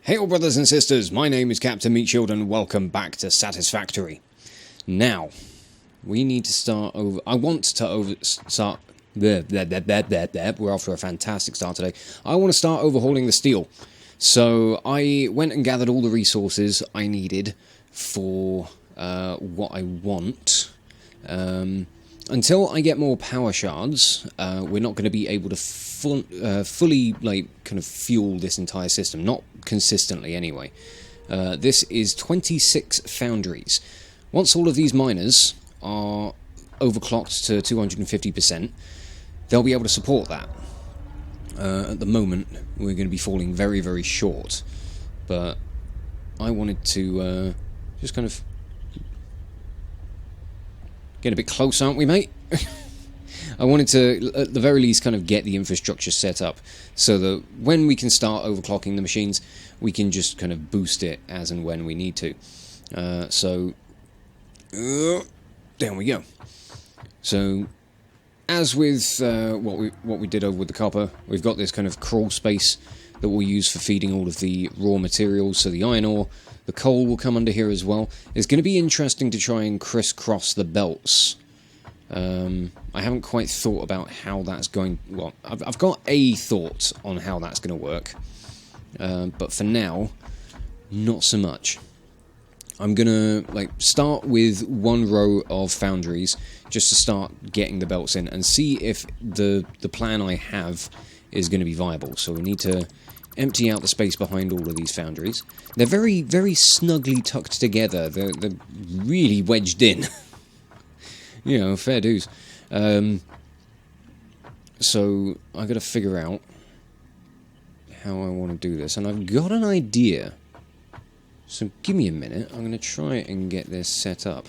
Hail brothers and sisters, my name is Captain Meatshield and welcome back to Satisfactory. Now, we need to start over... we're off to a fantastic start today. I want to start overhauling the steel. So I went and gathered all the resources I needed for what I want. Until I get more power shards, we're not going to be able to fully kind of fuel this entire system. Not consistently, anyway. This is 26 foundries. Once all of these miners are overclocked to 250%, they'll be able to support that. At the moment, we're going to be falling very, very short. But I wanted to just kind of get a bit close, aren't we, mate? I wanted to, at the very least, kind of get the infrastructure set up so that when we can start overclocking the machines, we can just kind of boost it as and when we need to. There we go. So, as with what we did over with the copper, we've got this kind of crawl space that we'll use for feeding all of the raw materials. So the iron ore, the coal will come under here as well. It's going to be interesting to try and crisscross the belts. I haven't quite thought about how that's going... Well, I've got a thought on how that's going to work. But for now, not so much. I'm going to start with one row of foundries just to start getting the belts in and see if the plan I have is going to be viable. So we need to empty out the space behind all of these foundries. They're very, very snugly tucked together. They're really wedged in. You know, fair dues. So I got to figure out how I want to do this, and I've got an idea. So give me a minute. I'm going to try and get this set up.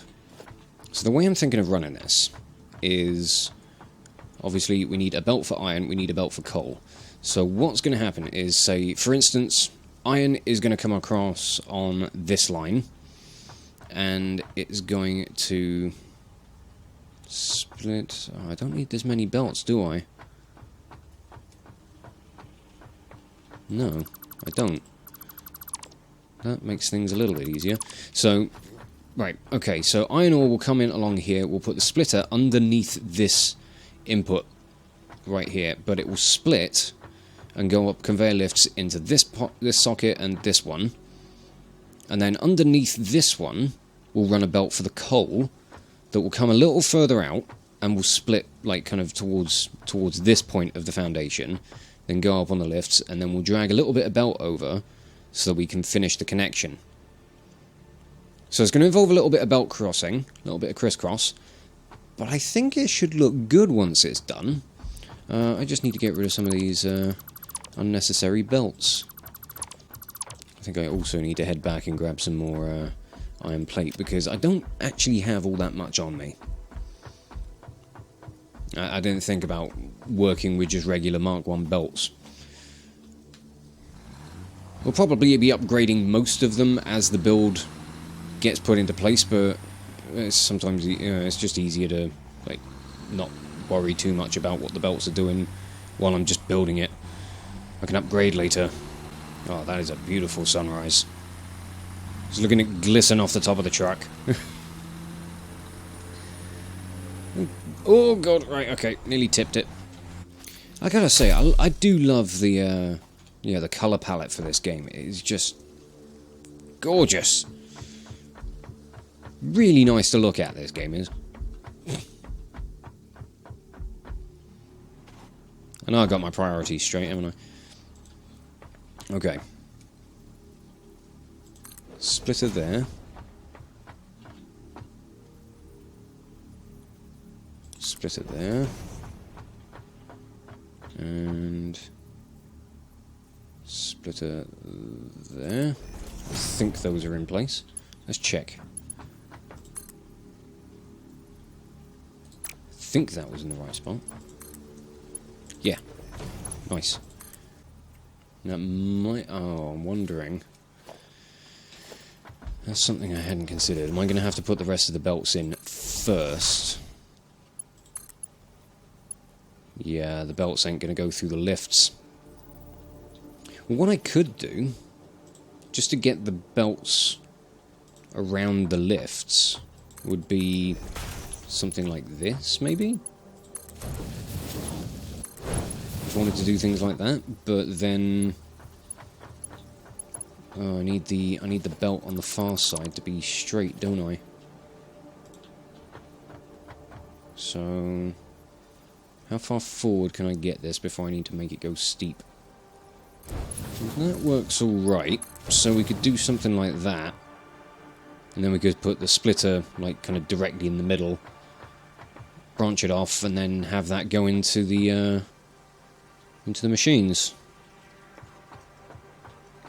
So the way I'm thinking of running this is, obviously, we need a belt for iron, we need a belt for coal. So what's going to happen is, say, for instance, iron is going to come across on this line, and it's going to split... Oh, I don't need this many belts, do I? No, I don't. That makes things a little bit easier. So, right, okay, so iron ore will come in along here. We'll put the splitter underneath this input right here, but it will split and go up conveyor lifts into this socket and this one. And then underneath this one, we'll run a belt for the coal that will come a little further out and will split kind of towards this point of the foundation, then go up on the lifts, and then we'll drag a little bit of belt over so that we can finish the connection. So it's going to involve a little bit of belt crossing, a little bit of crisscross, but I think it should look good once it's done. I just need to get rid of some of these unnecessary belts. I think I also need to head back and grab some more iron plate, because I don't actually have all that much on me. I didn't think about working with just regular Mark 1 belts. We'll probably be upgrading most of them as the build gets put into place, but sometimes it's just easier to not worry too much about what the belts are doing while I'm just building it. I can upgrade later. Oh, that is a beautiful sunrise. Just looking at glisten off the top of the truck. Oh god, right, okay, nearly tipped it. I gotta say, I do love the colour palette for this game. It is just gorgeous. Really nice to look at, this game is. I know I got my priorities straight, haven't I? Okay. Splitter there. Splitter there. And splitter there. I think those are in place. Let's check. I think that was in the right spot. Yeah. Nice. That might... Oh, I'm wondering... That's something I hadn't considered. Am I going to have to put the rest of the belts in first? Yeah, the belts ain't going to go through the lifts. Well, what I could do just to get the belts around the lifts would be something like this, maybe? If I wanted to do things like that, but then... Oh, I need the belt on the far side to be straight, don't I? So... How far forward can I get this before I need to make it go steep? That works alright, so we could do something like that. And then we could put the splitter, like, kind of directly in the middle. Branch it off, and then have that go into the machines.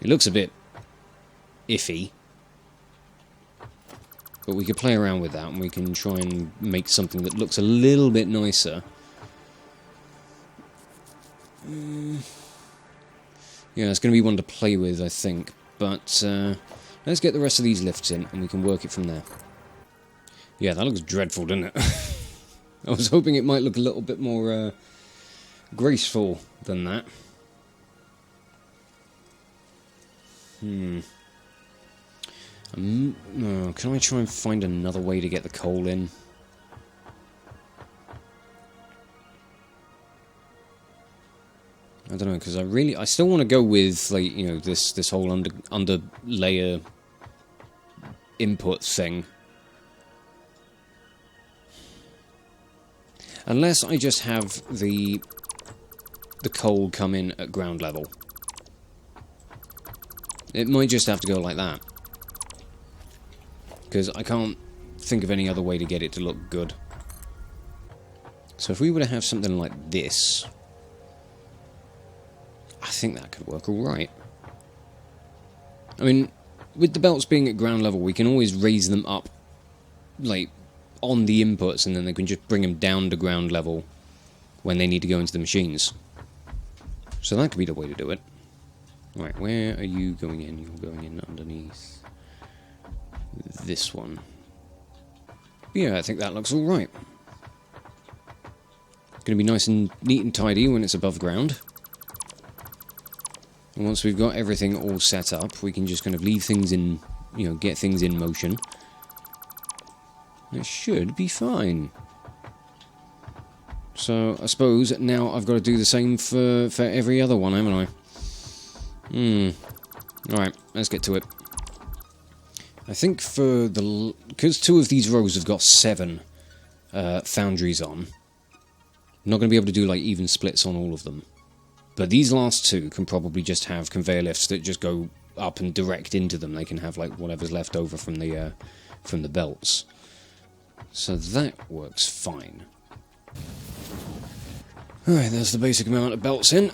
It looks a bit iffy. But we could play around with that, and we can try and make something that looks a little bit nicer. Yeah, it's going to be one to play with, I think. But let's get the rest of these lifts in, and we can work it from there. Yeah, that looks dreadful, doesn't it? I was hoping it might look a little bit more graceful than that. Can I try and find another way to get the coal in? I don't know, because I still want to go with, like, you know, this whole under layer input thing. Unless I just have the coal come in at ground level. It might just have to go like that. Because I can't think of any other way to get it to look good. So if we were to have something like this... I think that could work alright. I mean, with the belts being at ground level, we can always raise them up, like, on the inputs, and then they can just bring them down to ground level when they need to go into the machines. So that could be the way to do it. Right, where are you going in? You're going in underneath this one. Yeah, I think that looks alright. It's going to be nice and neat and tidy when it's above ground. And once we've got everything all set up, we can just kind of leave things in, you know, get things in motion. It should be fine. So, I suppose now I've got to do the same for every other one, haven't I? Alright, let's get to it. I think for the... Because 2 of these rows have got 7 foundries on, I'm not going to be able to do, like, even splits on all of them. But these last 2 can probably just have conveyor lifts that just go up and direct into them. They can have, like, whatever's left over from the belts. So that works fine. Alright, there's the basic amount of belts in.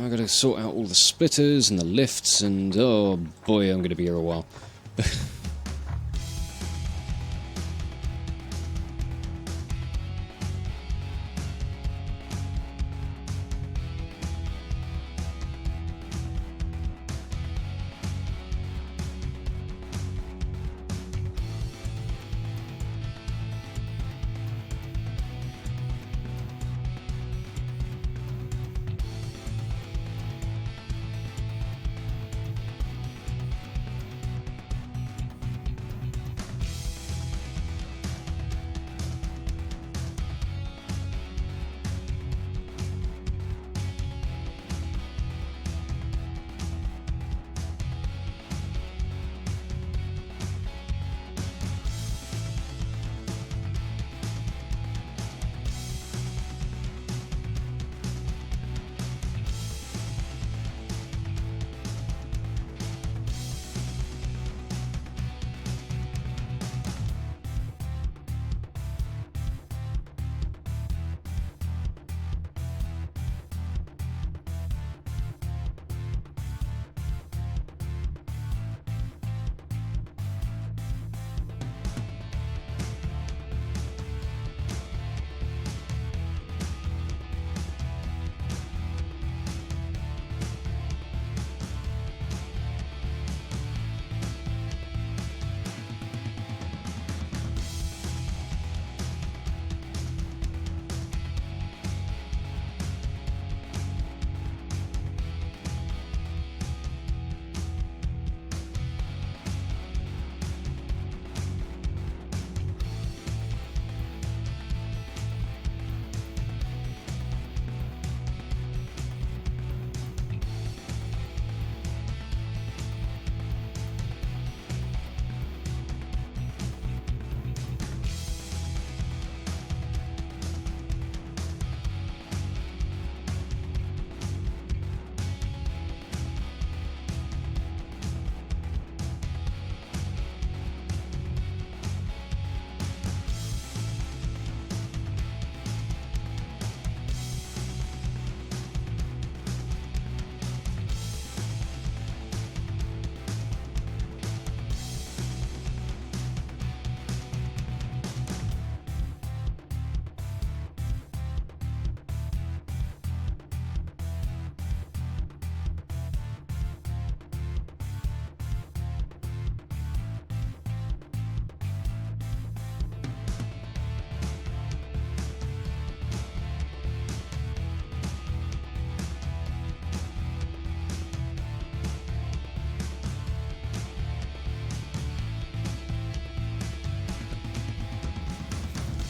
I've got to sort out all the splitters and the lifts, and oh boy, I'm going to be here a while.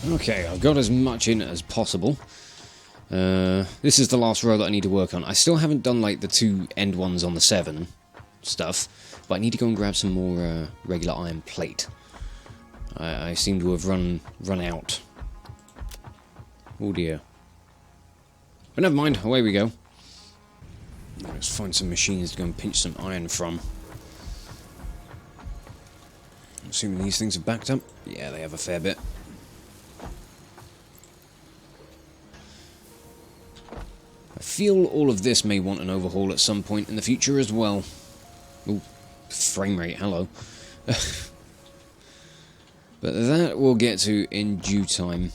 Okay, I've got as much in as possible. This is the last row that I need to work on. I still haven't done like the 2 end ones on the 7 stuff, but I need to go and grab some more regular iron plate. I seem to have run out. Oh dear. But never mind, away we go. Let's find some machines to go and pinch some iron from. Assuming these things are backed up? Yeah, they have a fair bit. I feel all of this may want an overhaul at some point in the future as well. Ooh, frame rate, hello. But that we'll get to in due time.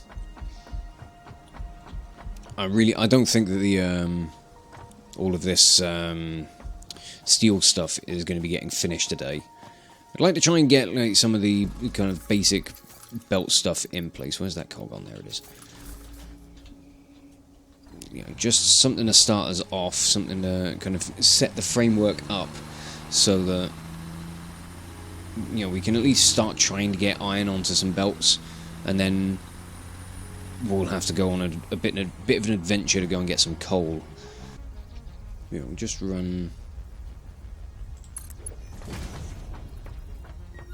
I don't think that the all of this steel stuff is going to be getting finished today. I'd like to try and get like some of the kind of basic belt stuff in place. Where's that cog on? There it is. You know, just something to start us off, something to kind of set the framework up so that, you know, we can at least start trying to get iron onto some belts, and then we'll have to go on a bit of an adventure to go and get some coal. You know, just run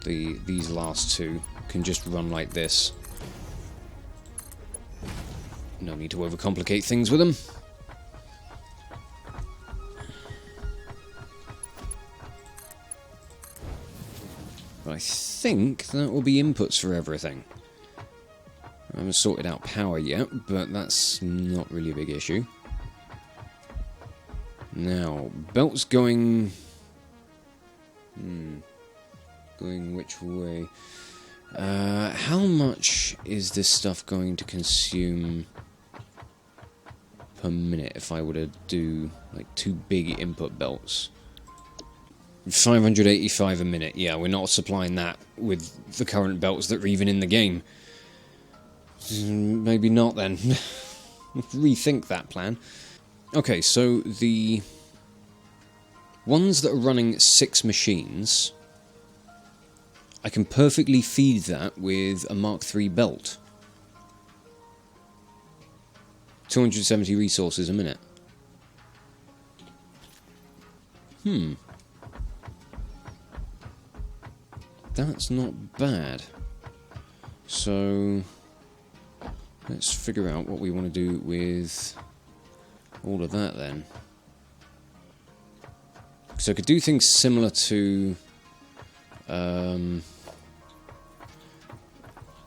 these last 2 can just run like this. No need to overcomplicate things with them. But I think that will be inputs for everything. I haven't sorted out power yet, but that's not really a big issue. Now, belts going... going which way? How much is this stuff going to consume per minute if I were to do like 2 big input belts? 585 a minute. Yeah, we're not supplying that with the current belts that are even in the game. Maybe not then. Rethink that plan. Okay, so the ones that are running 6 machines, I can perfectly feed that with a Mark III belt. 270 resources a minute. That's not bad. So let's figure out what we want to do with all of that then. So I could do things similar to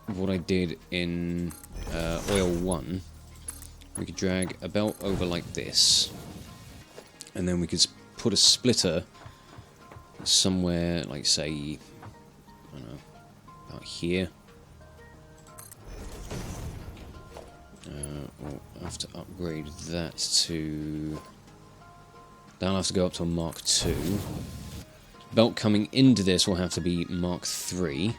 what I did in Oil 1. We could drag a belt over like this, and then we could put a splitter somewhere, like say, I don't know, about here. We'll have to upgrade that to... That'll have to go up to a Mark II. Belt coming into this will have to be Mark III.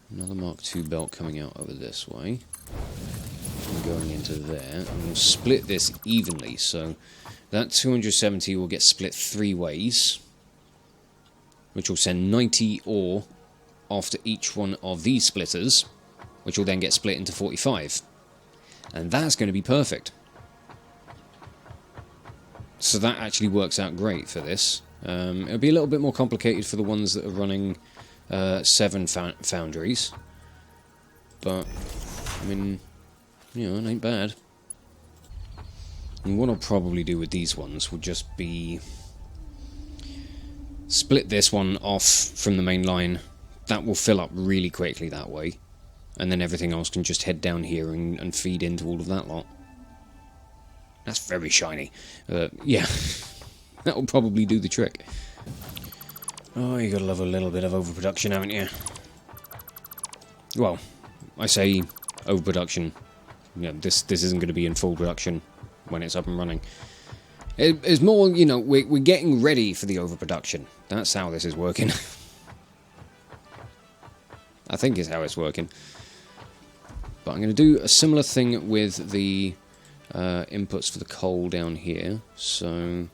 Another Mark II belt coming out over this way. And going into there. And we'll split this evenly, so that 270 will get split 3 ways. Which will send 90 ore after each one of these splitters, which will then get split into 45. And that's going to be perfect. So that actually works out great for this. It'll be a little bit more complicated for the ones that are running 7 foundries. But, I mean, you know, it ain't bad. And what I'll probably do with these ones will just be split this one off from the main line. That will fill up really quickly that way. And then everything else can just head down here and feed into all of that lot. That's very shiny. Yeah, that will probably do the trick. Oh, you gotta love a little bit of overproduction, haven't you? Well, I say overproduction. You know, this isn't going to be in full production when it's up and running. It's more, you know, we're getting ready for the overproduction. That's how this is working. I think is how it's working. But I'm going to do a similar thing with the inputs for the coal down here. So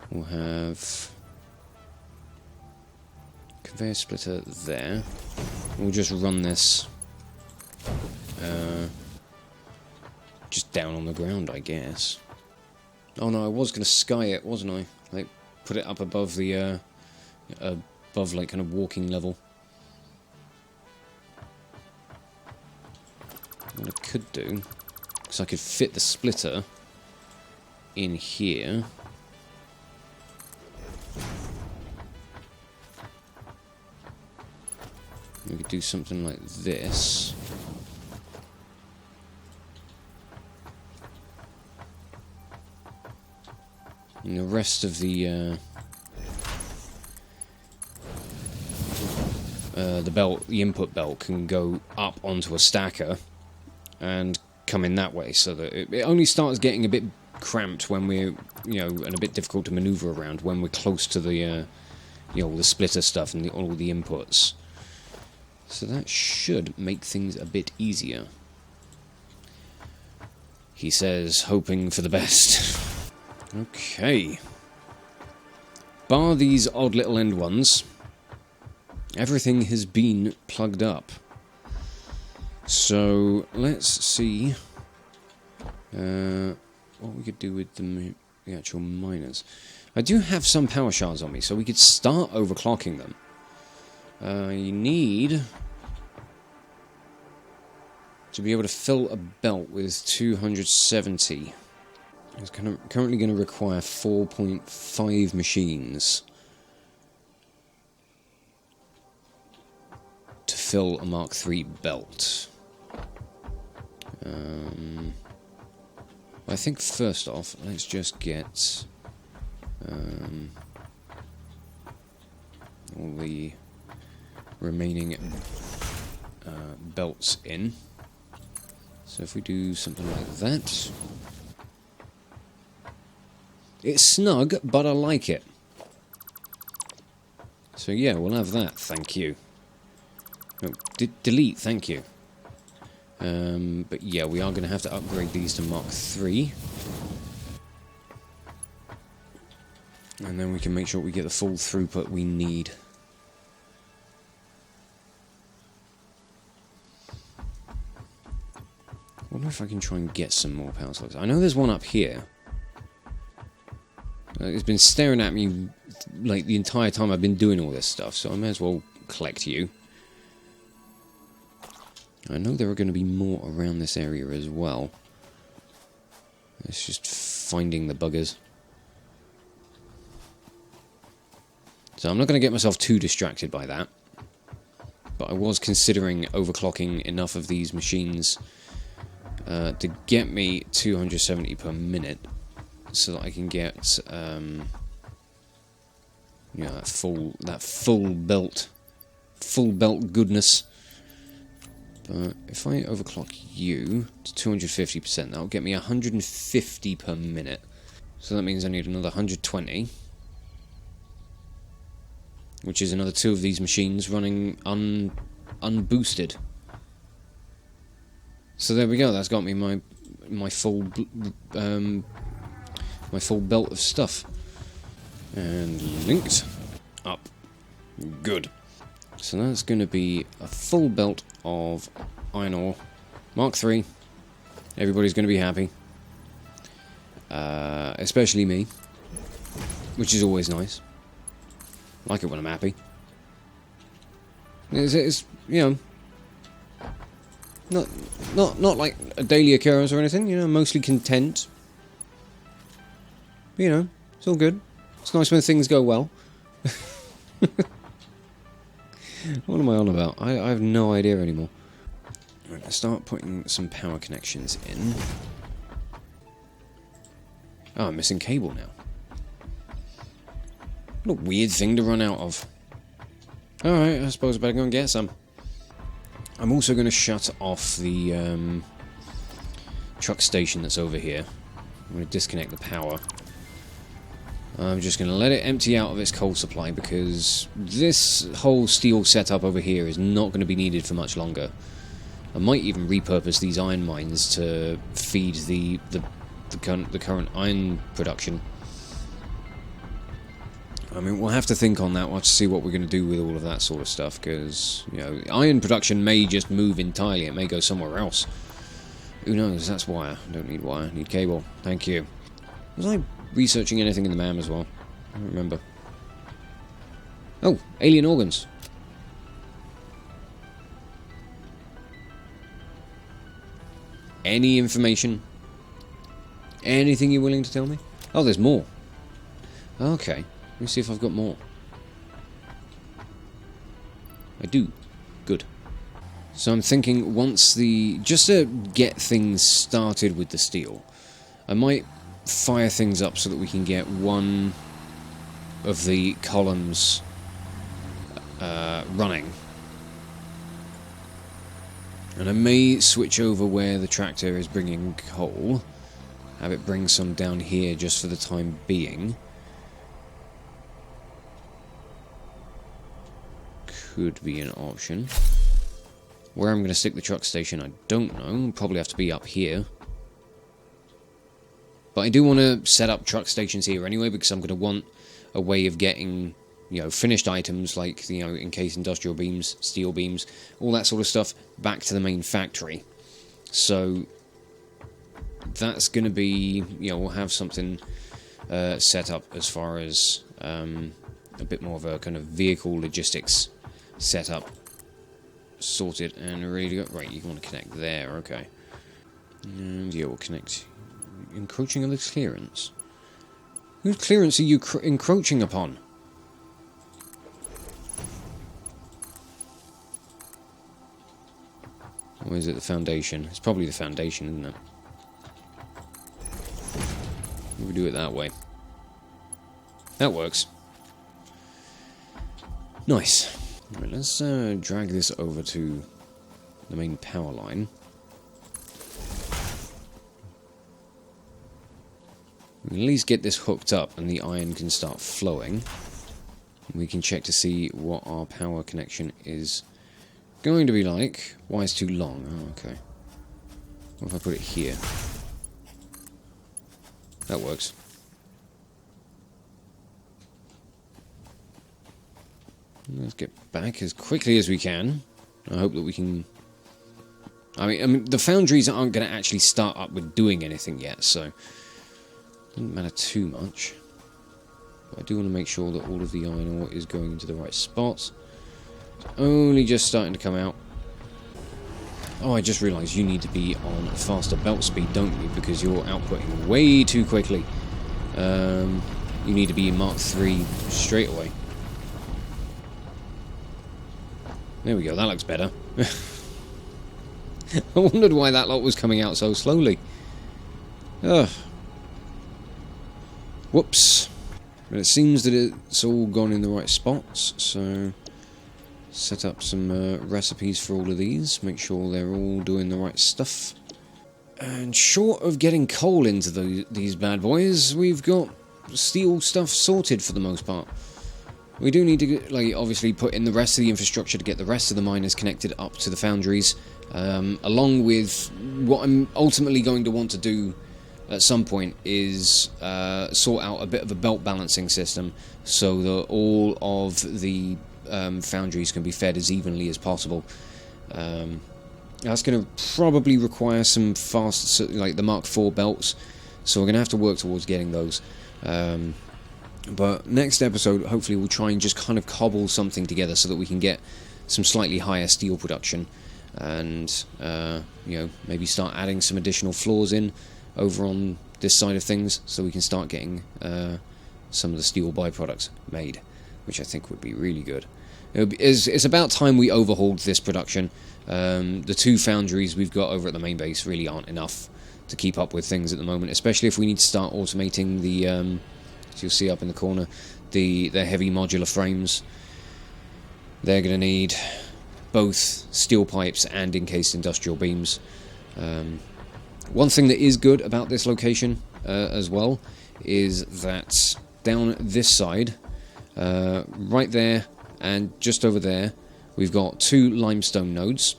we'll have conveyor splitter there. We'll just run this just down on the ground, I guess. Oh no, I was going to sky it, wasn't I? Like, put it up above the, above, like, kind of walking level. What I could do, because I could fit the splitter in here. We could do something like this. And the rest of the belt, the input belt, can go up onto a stacker and come in that way, so that it only starts getting a bit cramped when we're, you know, and a bit difficult to maneuver around when we're close to the, you know, the splitter stuff and all the inputs. So that should make things a bit easier. He says, hoping for the best. Okay. Bar these odd little end ones, everything has been plugged up. So, let's see what we could do with the actual miners. I do have some power shards on me, so we could start overclocking them. You need to be able to fill a belt with 270. It's currently going to require 4.5 machines to fill a Mark III belt. I think first off, let's just get all the remaining belts in. So if we do something like that, it's snug, but I like it. So yeah, we'll have that. Thank you. No, delete. Thank you. But yeah, we are going to have to upgrade these to Mark III. And then we can make sure we get the full throughput we need. I wonder if I can try and get some more power slugs. I know there's one up here. It's been staring at me like the entire time I've been doing all this stuff, so I may as well collect you. I know there are going to be more around this area as well. It's just finding the buggers. So I'm not going to get myself too distracted by that. But I was considering overclocking enough of these machines to get me 270 per minute, so that I can get you know, that full belt goodness. But if I overclock you to 250%, that'll get me 150 per minute. So that means I need another 120, which is another 2 of these machines running unboosted. So there we go. That's got me my full belt of stuff, and linked up. Good. So that's going to be a full belt of iron ore, Mark III. Everybody's going to be happy, especially me, which is always nice. I like it when I'm happy. It's you know, not like a daily occurrence or anything. You know, mostly content. But, you know, it's all good. It's nice when things go well. What am I on about? I have no idea anymore. Right, let's start putting some power connections in. Oh, I'm missing cable now. What a weird thing to run out of. Alright, I suppose I better go and get some. I'm also going to shut off the truck station that's over here. I'm going to disconnect the power. I'm just going to let it empty out of its coal supply, because this whole steel setup over here is not going to be needed for much longer. I might even repurpose these iron mines to feed the current iron production. I mean, we'll have to think on that. We'll have to see what we're going to do with all of that sort of stuff, because, you know, iron production may just move entirely. It may go somewhere else. Who knows? That's wire. I don't need wire. I need cable. Thank you. Was I researching anything in the MAM as well? I don't remember. Oh, alien organs. Any information? Anything you're willing to tell me? Oh, there's more. Okay. Let me see if I've got more. I do. Good. So I'm thinking once just to get things started with the steel, I might fire things up so that we can get one of the columns running. And I may switch over where the tractor is bringing coal, have it bring some down here just for the time being. Could be an option. Where I'm going to stick the truck station, I don't know. Probably have to be up here. But I do want to set up truck stations here anyway, because I'm going to want a way of getting, you know, finished items like, you know, encased industrial beams, steel beams, all that sort of stuff back to the main factory. So that's going to be, you know, we'll have something set up as far as a bit more of a kind of vehicle logistics setup sorted and ready to go. Right, you want to connect there, okay. And yeah, we'll connect. Encroaching on the clearance. Whose clearance are you encroaching upon? Or is it the foundation? It's probably the foundation, isn't it? We'll do it that way. That works. Nice. Right, let's drag this over to the main power line. We can at least get this hooked up and the iron can start flowing. We can check to see what our power connection is going to be like. Why it's too long? Oh, okay. What if I put it here? That works. Let's get back as quickly as we can. I hope that we can... I mean, the foundries aren't going to actually start up with doing anything yet, so... doesn't matter too much. But I do want to make sure that all of the iron ore is going into the right spots. It's only just starting to come out. Oh, I just realised you need to be on faster belt speed, don't you? Because you're outputting way too quickly. You need to be Mark 3 straight away. There we go, that looks better. I wondered why that lot was coming out so slowly. Ugh. Whoops. But it seems that it's all gone in the right spots, so... set up some recipes for all of these, make sure they're all doing the right stuff. And short of getting coal into these bad boys, we've got steel stuff sorted for the most part. We do need to, like, obviously put in the rest of the infrastructure to get the rest of the miners connected up to the foundries, along with what I'm ultimately going to want to do at some point is sort out a bit of a belt balancing system so that all of the foundries can be fed as evenly as possible. That's going to probably require some fast, like the Mark IV belts, so we're going to have to work towards getting those. But next episode, hopefully we'll try and just kind of cobble something together so that we can get some slightly higher steel production and, you know, maybe start adding some additional floors in over on this side of things so we can start getting some of the steel byproducts made, which I think would be really good. It's about time we overhauled this production. The two foundries we've got over at the main base really aren't enough to keep up with things at the moment, especially if we need to start automating the, as you'll see up in the corner, the heavy modular frames. They're going to need both steel pipes and encased industrial beams. One thing that is good about this location as well is that down this side, right there and just over there, we've got 2 limestone nodes,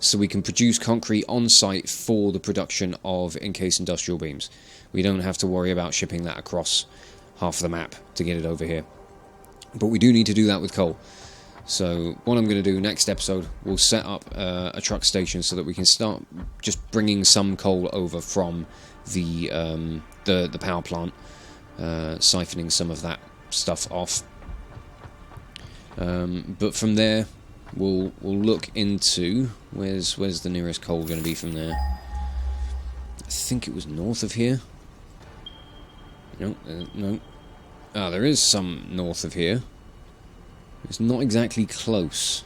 so we can produce concrete on site for the production of encased industrial beams. We don't have to worry about shipping that across half the map to get it over here. But we do need to do that with coal. So what I'm going to do next episode, we'll set up a truck station so that we can start just bringing some coal over from the power plant, siphoning some of that stuff off. But from there, we'll look into where's the nearest coal going to be from there. I think it was north of here. No, no. Ah, there is some north of here. It's not exactly close.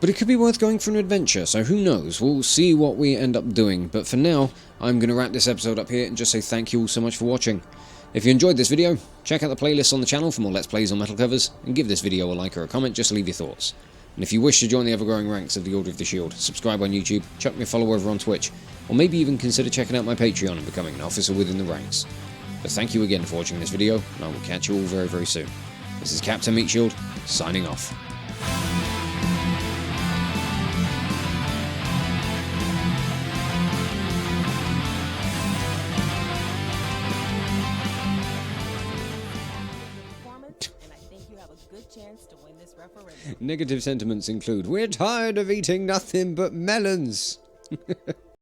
But it could be worth going for an adventure, so who knows? We'll see what we end up doing. But for now, I'm going to wrap this episode up here and just say thank you all so much for watching. If you enjoyed this video, check out the playlist on the channel for more Let's Plays on metal covers, and give this video a like or a comment just to leave your thoughts. And if you wish to join the ever-growing ranks of the Order of the Shield, subscribe on YouTube, chuck me a follow over on Twitch, or maybe even consider checking out my Patreon and becoming an officer within the ranks. But thank you again for watching this video, and I will catch you all very, very soon. This is Captain Meatshield, signing off. Negative sentiments include, we're tired of eating nothing but melons.